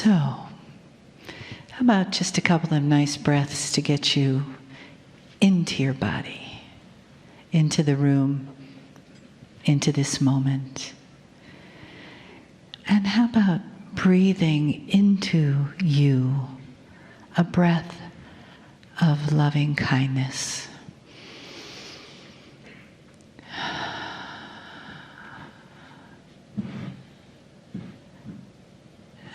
So, how about just a couple of nice breaths to get you into your body, into the room, into this moment. And how about breathing into you a breath of loving kindness.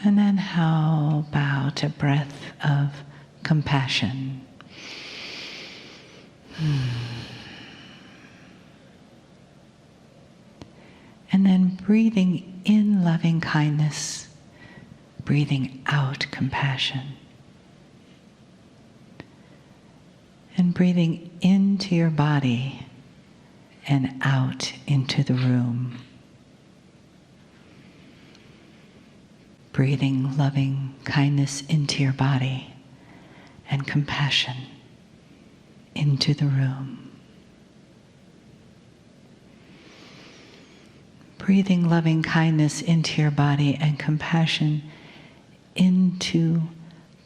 And then how about a breath of compassion? And then breathing in loving kindness, breathing out compassion. And breathing into your body and out into the room. Breathing loving kindness into your body and compassion into the room. Breathing loving kindness into your body and compassion into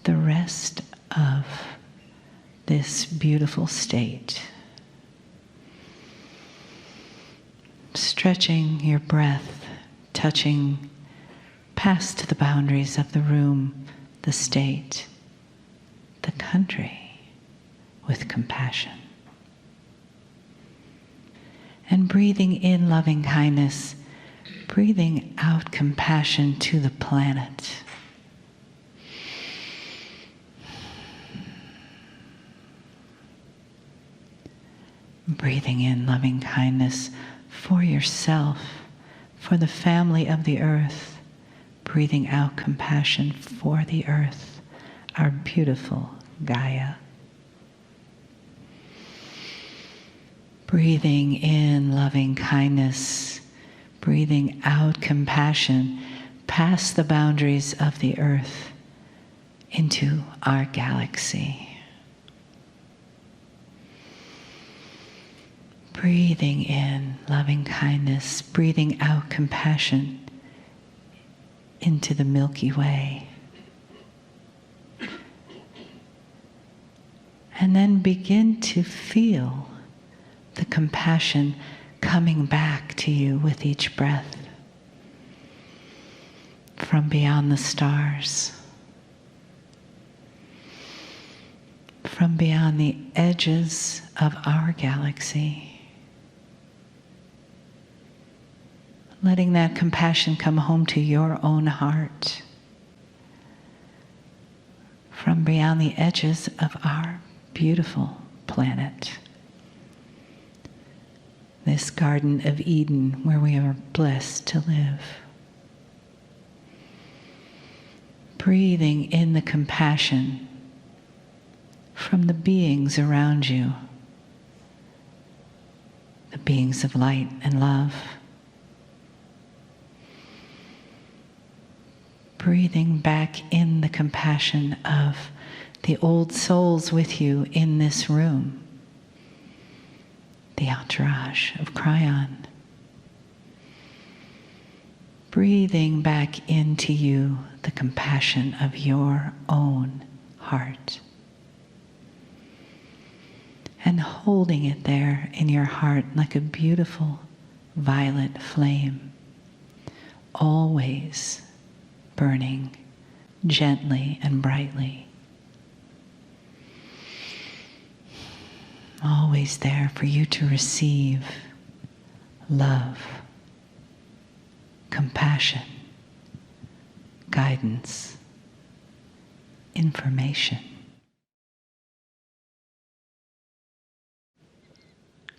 the rest of this beautiful state. Stretching your breath, touching past the boundaries of the room, the state, the country, with compassion. And breathing in loving kindness, breathing out compassion to the planet. Breathing in loving kindness for yourself, for the family of the earth. Breathing out compassion for the earth, our beautiful Gaia. Breathing in loving kindness, breathing out compassion past the boundaries of the earth into our galaxy. Breathing in loving kindness, breathing out compassion into the Milky Way. And then begin to feel the compassion coming back to you with each breath from beyond the stars, from beyond the edges of our galaxy. Letting that compassion come home to your own heart from beyond the edges of our beautiful planet. This Garden of Eden where we are blessed to live. Breathing in the compassion from the beings around you, the beings of light and love. Breathing back in the compassion of the old souls with you in this room, the entourage of Kryon. Breathing back into you the compassion of your own heart. And holding it there in your heart like a beautiful violet flame, always burning gently and brightly. Always there for you to receive love, compassion, guidance, information.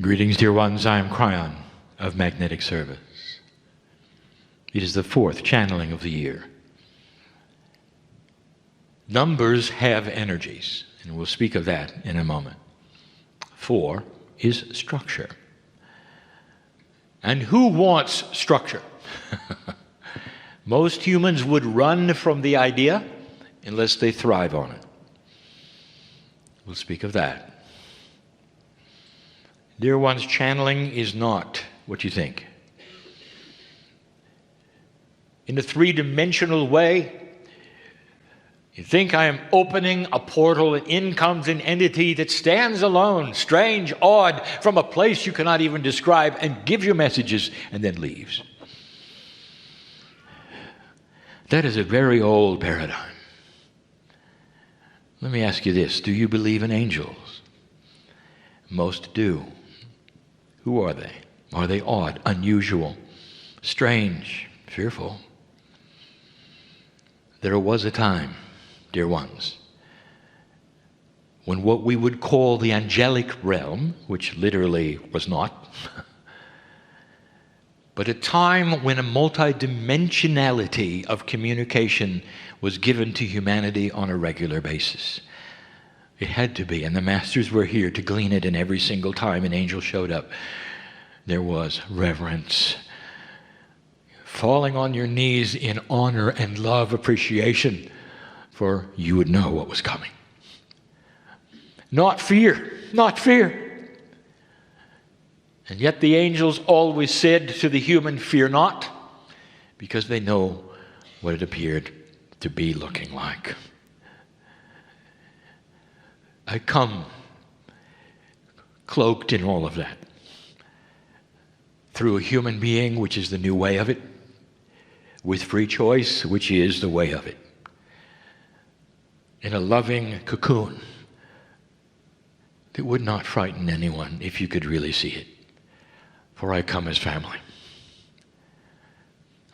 Greetings, dear ones. I am Kryon of Magnetic Service. It is the 4th channeling of the year. Numbers have energies, and we'll speak of that in a moment. 4 is structure. And who wants structure? Most humans would run from the idea unless they thrive on it. We'll speak of that. Dear ones, channeling is not what you think. In a 3-dimensional way, You think I am opening a portal and in comes an entity that stands alone, strange, odd, from a place you cannot even describe, and gives you messages and then leaves. That is a very old paradigm. Let me ask you this. Do you believe in angels? Most do. Who are they? Are they odd, unusual, strange, fearful? There was a time, dear ones, when what we would call the angelic realm, which literally was not, but a time when a multidimensionality of communication was given to humanity on a regular basis. It had to be, and the masters were here to glean it, and every single time an angel showed up, there was reverence. Falling on your knees in honor and love, appreciation, for you would know what was coming. Not fear, not fear. And yet the angels always said to the human, fear not, because they know what it appeared to be looking like. I come cloaked in all of that through a human being, which is the new way of it, with free choice, which is the way of it, in a loving cocoon that would not frighten anyone if you could really see it. For I come as family.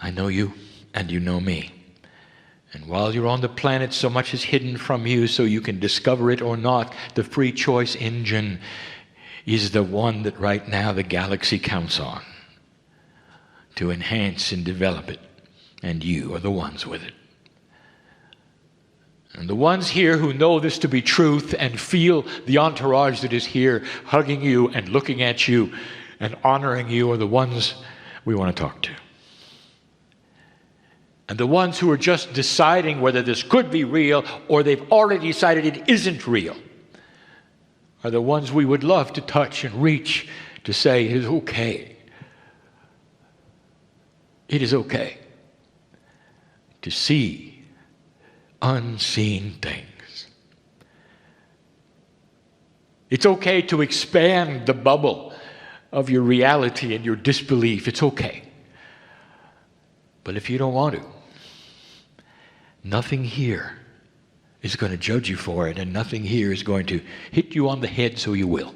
I know you, and you know me. And while you're on the planet, so much is hidden from you, so you can discover it or not. The free choice engine is the one that right now the galaxy counts on to enhance and develop it. And you are the ones with it. And the ones here who know this to be truth and feel the entourage that is here hugging you and looking at you and honoring you are the ones we want to talk to. And the ones who are just deciding whether this could be real or they've already decided it isn't real are the ones we would love to touch and reach to say, it is okay. It is okay to see unseen things. It's okay to expand the bubble of your reality and your disbelief. It's okay. But if you don't want to, nothing here is going to judge you for it, and nothing here is going to hit you on the head so you will.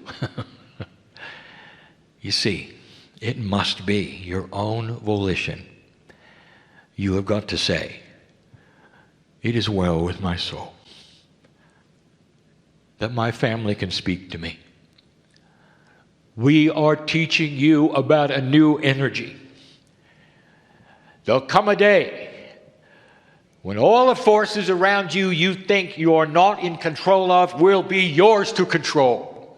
You see, it must be your own volition. You have got to say, it is well with my soul, that my family can speak to me. We are teaching you about a new energy. There'll come a day when all the forces around you you think you are not in control of will be yours to control.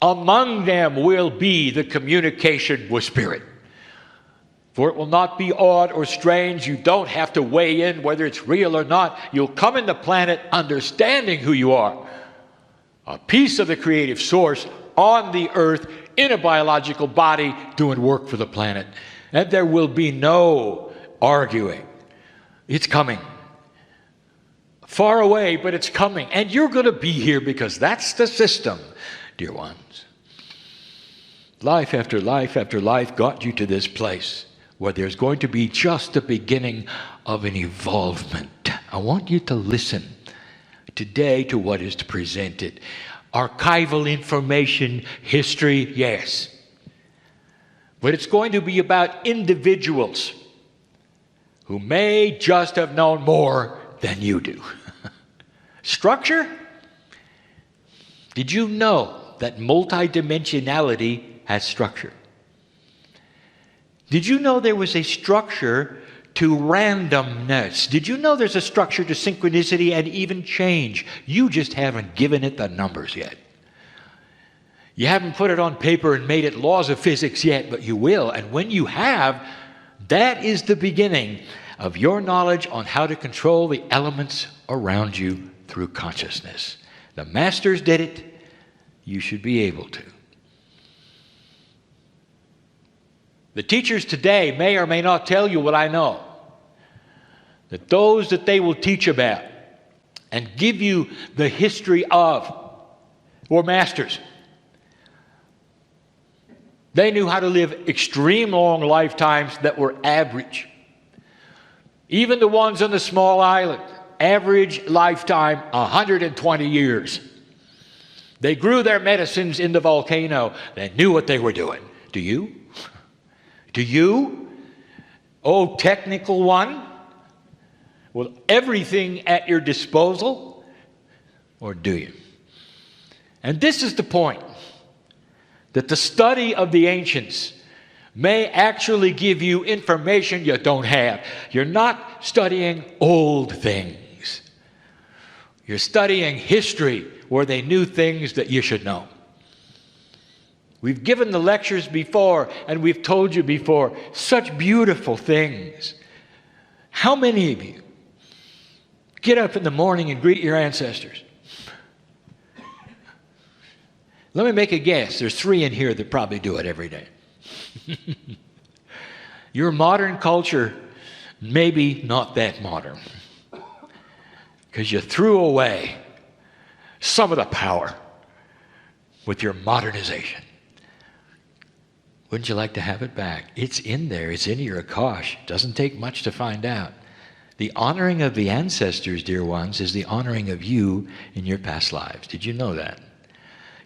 Among them will be the communication with spirit. For it will not be odd or strange. You don't have to weigh in whether it's real or not. You'll come in the planet understanding who you are. A piece of the creative source on the earth in a biological body doing work for the planet. And there will be no arguing. It's coming. Far away, but it's coming. And you're going to be here because that's the system, dear ones. Life after life after life got you to this place where there's going to be just the beginning of an evolvement. I want you to listen today to what is presented. Archival information, history, yes. But it's going to be about individuals who may just have known more than you do. Structure? Did you know that multidimensionality has structure? Did you know there was a structure to randomness? Did you know there's a structure to synchronicity and even change? You just haven't given it the numbers yet. You haven't put it on paper and made it laws of physics yet, but you will. And when you have, that is the beginning of your knowledge on how to control the elements around you through consciousness. The masters did it. You should be able to. The teachers today may or may not tell you what I know. that those that they will teach about and give you the history of were masters. They knew how to live extreme long lifetimes that were average. Even the ones on the small island, average lifetime 120 years. They grew their medicines in the volcano. They knew what they were doing. Do you? Do you? Oh, technical one? With everything at your disposal? Or do you? And this is the point, that the study of the ancients may actually give you information you don't have. You're not studying old things. You're studying history where they knew things that you should know. We've given the lectures before, and we've told you before, such beautiful things. How many of you get up in the morning and greet your ancestors? Let me make a guess. There's 3 in here that probably do it every day. Your modern culture, maybe not that modern, because you threw away some of the power with your modernization. Wouldn't you like to have it back? It's in there. It's in your Akash. It doesn't take much to find out. The honoring of the ancestors, dear ones, is the honoring of you in your past lives. Did you know that?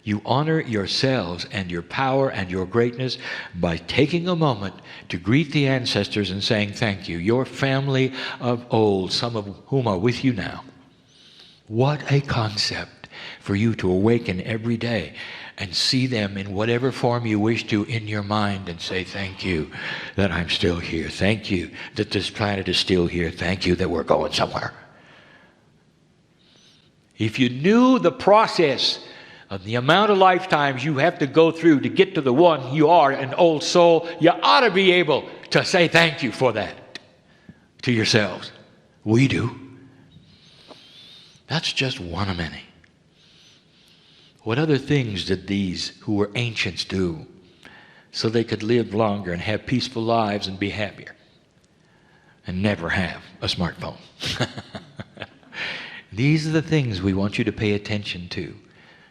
You honor yourselves and your power and your greatness by taking a moment to greet the ancestors and saying thank you. Your family of old, some of whom are with you now. What a concept for you to awaken every day and see them in whatever form you wish to in your mind and say thank you that I'm still here. Thank you that this planet is still here. Thank you that we're going somewhere. If you knew the process of the amount of lifetimes you have to go through to get to the one you are, an old soul, you ought to be able to say thank you for that to yourselves. We do. That's just one of many. What other things did these who were ancients do so they could live longer and have peaceful lives and be happier and never have a smartphone? These are the things we want you to pay attention to.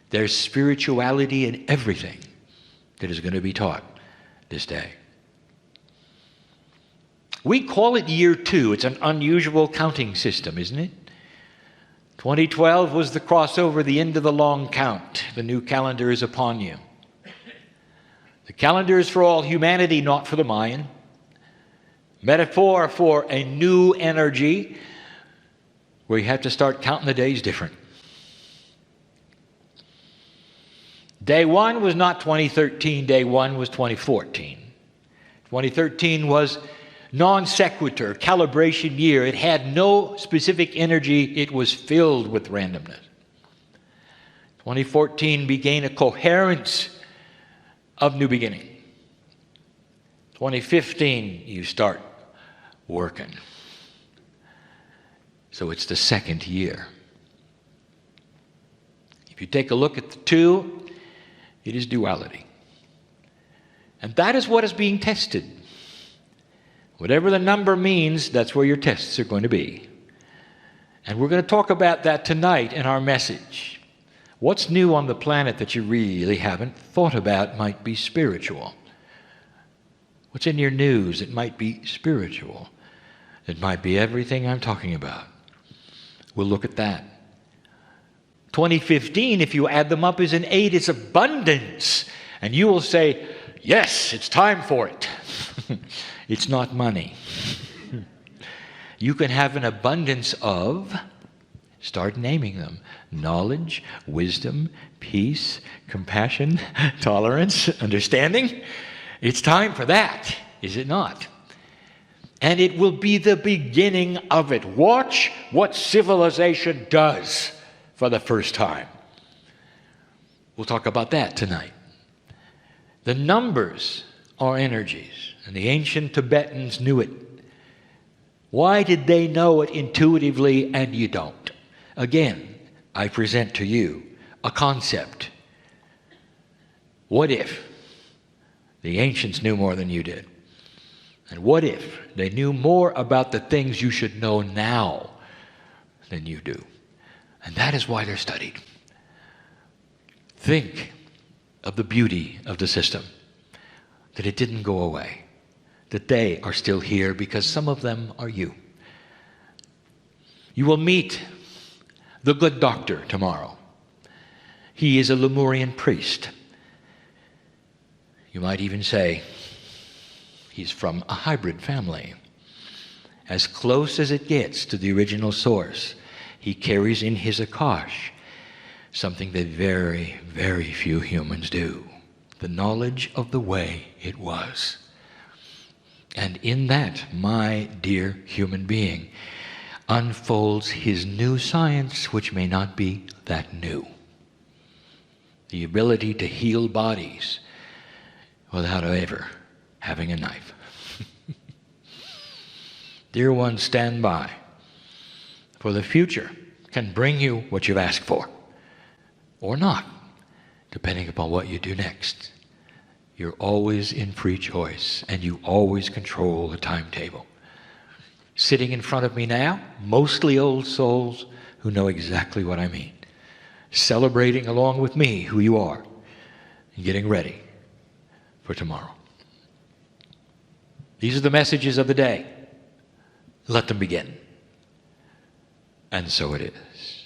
There's spirituality in everything that is going to be taught this day. We call it year 2. It's an unusual counting system, isn't it? 2012 was the crossover, the end of the long count. The new calendar is upon you. The calendar is for all humanity, not for the Mayan. Metaphor for a new energy where you have to start counting the days different. Day 1 was not 2013, day 1 was 2014. 2013 was non sequitur, calibration year. It had no specific energy, it was filled with randomness. 2014 began a coherence of new beginning. 2015, you start working. So it's the second year. If you take a look at the 2, it is duality. And that is what is being tested. Whatever the number means, that's where your tests are going to be. And we're going to talk about that tonight in our message. What's new on the planet that you really haven't thought about might be spiritual. What's in your news? It might be spiritual. It might be everything I'm talking about. We'll look at that. 2015, if you add them up, is an 8. It's abundance. And you will say, yes, it's time for it. It's not money. You can have an abundance of, start naming them, knowledge, wisdom, peace, compassion, tolerance, understanding. It's time for that, is it not? And it will be the beginning of it. Watch what civilization does for the first time. We'll talk about that tonight. The numbers are energies, and the ancient Tibetans knew it. Why did they know it intuitively and you don't? Again, I present to you a concept. What if the ancients knew more than you did? And what if they knew more about the things you should know now than you do? And that is why they're studied. Think of the beauty of the system, that it didn't go away, that they are still here because some of them are you. You will meet the good doctor tomorrow. He is a Lemurian priest. You might even say he's from a hybrid family. As close as it gets to the original source, he carries in his Akash something that very, very few humans do. The knowledge of the way it was. And in that, my dear human being unfolds his new science, which may not be that new. The ability to heal bodies without ever having a knife. Dear ones, stand by, for the future can bring you what you've asked for, or not, depending upon what you do next. You're always in free choice, and you always control the timetable. Sitting in front of me now, mostly old souls who know exactly what I mean, celebrating along with me who you are, and getting ready for tomorrow. These are the messages of the day. Let them begin. And so it is.